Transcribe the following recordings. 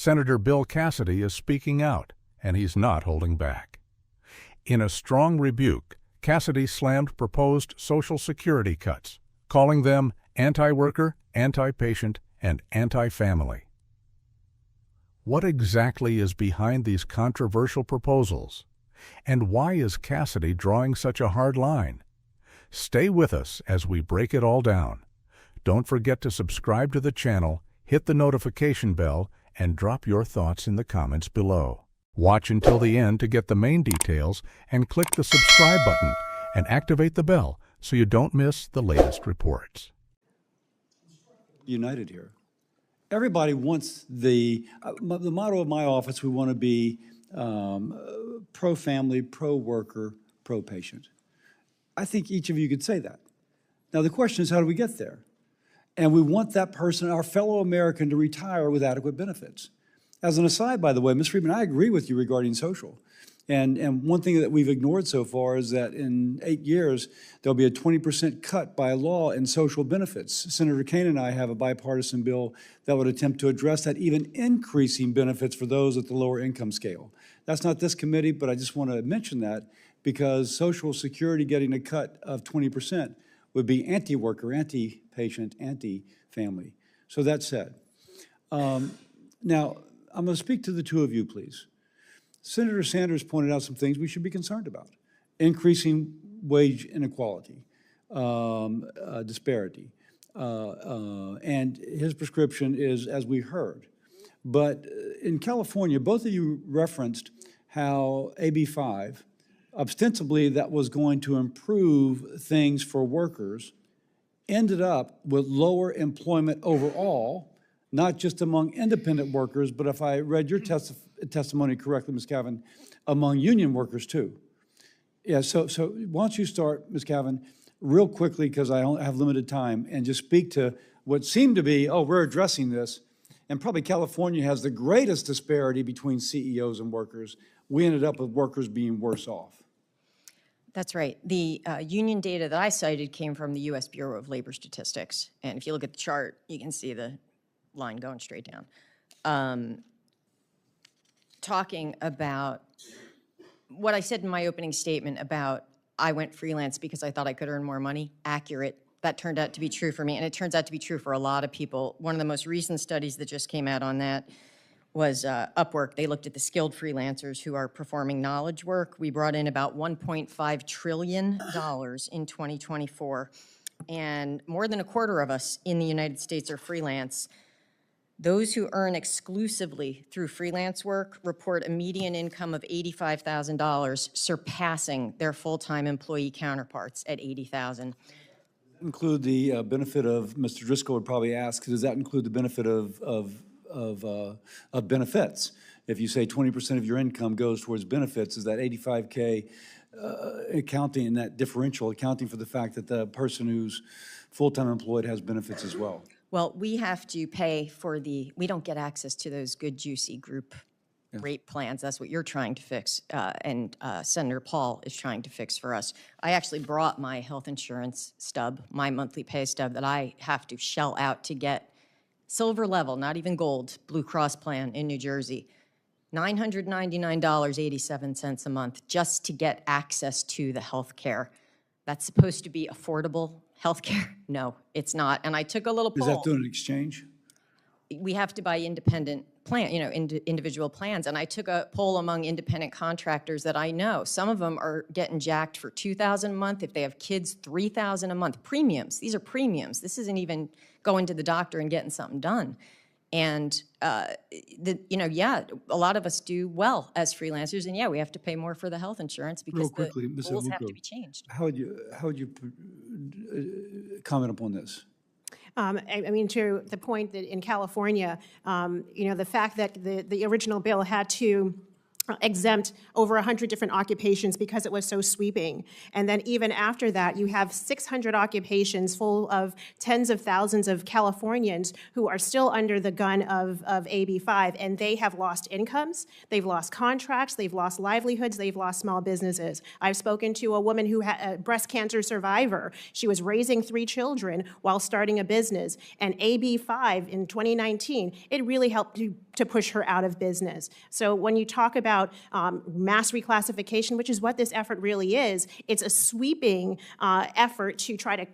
Senator Bill Cassidy is speaking out, and he's not holding back. In a strong rebuke, Cassidy slammed proposed Social Security cuts, calling them anti-worker, anti-patient, and anti-family. What exactly is behind these controversial proposals? And why is Cassidy drawing such a hard line? Stay with us as we break it all down. Don't forget to subscribe to the channel, hit the notification bell, and drop your thoughts in the comments below. Watch until the end to get the main details and click the subscribe button and activate the bell so you don't miss the latest reports. United here. Everybody wants the motto of my office, we want to be pro-family, pro-worker, pro-patient. I think each of you could say that. Now the question is, how do we get there? And we want that person, our fellow American, to retire with adequate benefits. As an aside, by the way, Ms. Friedman, I agree with you regarding social. And one thing that we've ignored so far is that in 8 years, there'll be a 20% cut by law in social benefits. Senator Kaine and I have a bipartisan bill that would attempt to address that, even increasing benefits for those at the lower income scale. That's not this committee, but I just want to mention that because Social Security getting a cut of 20% would be anti-worker, anti-patient, anti-family. So that said, now I'm going to speak to the two of you, please. Senator Sanders pointed out some things we should be concerned about. Increasing wage inequality, disparity. And his prescription is, as we heard. But in California, both of you referenced how AB 5, ostensibly that was going to improve things for workers, ended up with lower employment overall, not just among independent workers, but if I read your testimony correctly, Ms. Cavan, among union workers too. Yeah, so why don't you start, Ms. Cavan, real quickly, because I only have limited time, and just speak to what seemed to be, oh, we're addressing this, and probably California has the greatest disparity between CEOs and workers. We ended up with workers being worse off. That's right. The union data that I cited came from the U.S. Bureau of Labor Statistics, and if you look at the chart, you can see the line going straight down. Talking about what I said in my opening statement about I went freelance because I thought I could earn more money, accurate. That turned out to be true for me, and it turns out to be true for a lot of people. One of the most recent studies that just came out on that was Upwork. They looked at the skilled freelancers who are performing knowledge work. We brought in about $1.5 trillion in 2024, and more than a quarter of us in the United States are freelance. Those who earn exclusively through freelance work report a median income of $85,000, surpassing their full-time employee counterparts at $80,000. Include the benefit of, Mr. Driscoll would probably ask, does that include the benefit of benefits? If you say 20% of your income goes towards benefits, is that 85K accounting in that differential, accounting for the fact that the person who's full-time employed has benefits as well? Well, we have to pay for we don't get access to those good, juicy group rate plans. That's what you're trying to fix, and Senator Paul is trying to fix for us. I actually brought my health insurance stub, my monthly pay stub that I have to shell out to get silver level, not even gold, Blue Cross plan in New Jersey. $999.87 a month just to get access to the health care. That's supposed to be affordable healthcare? No, it's not. And I took a little poll. Is that through an exchange? We have to buy independent individual plans. And I took a poll among independent contractors that I know. Some of them are getting jacked for $2,000 a month. If they have kids, $3,000 a month. Premiums. These are premiums. This isn't even going to the doctor and getting something done. And yeah, a lot of us do well as freelancers, and yeah, we have to pay more for the health insurance because the rules have to be changed. How would you comment upon this? I mean, to the point that in California, the fact that the original bill had to exempt over 100 different occupations because it was so sweeping. And then even after that, you have 600 occupations full of tens of thousands of Californians who are still under the gun of AB 5, and they have lost incomes, they've lost contracts, they've lost livelihoods, they've lost small businesses. I've spoken to a woman who had a breast cancer survivor. She was raising 3 children while starting a business, and AB 5 in 2019, it really helped to to push her out of business. So when you talk about mass reclassification, which is what this effort really is, it's a sweeping effort to try to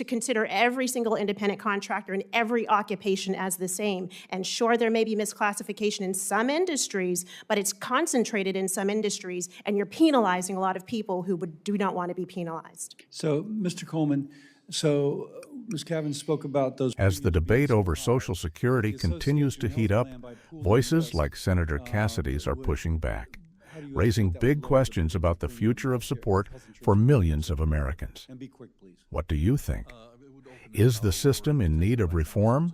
consider every single independent contractor and every occupation as the same. And sure, there may be misclassification in some industries, but it's concentrated in some industries, and you're penalizing a lot of people who do not want to be penalized. So, Mr. Coleman, Ms. Cavan spoke about those. As the debate over Social Security continues to heat up, voices like Senator Cassidy's are pushing back, raising big questions about the future of support for millions of Americans. And be quick, please. What do you think? Is the system in need of reform,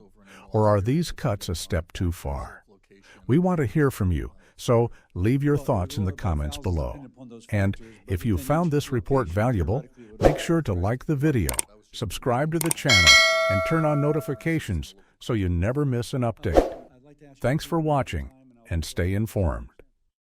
or are these cuts a step too far? We want to hear from you, so leave your thoughts in the comments below. And if you found this report valuable, make sure to like the video, subscribe to the channel, and turn on notifications so you never miss an update. Thanks for watching, and stay informed.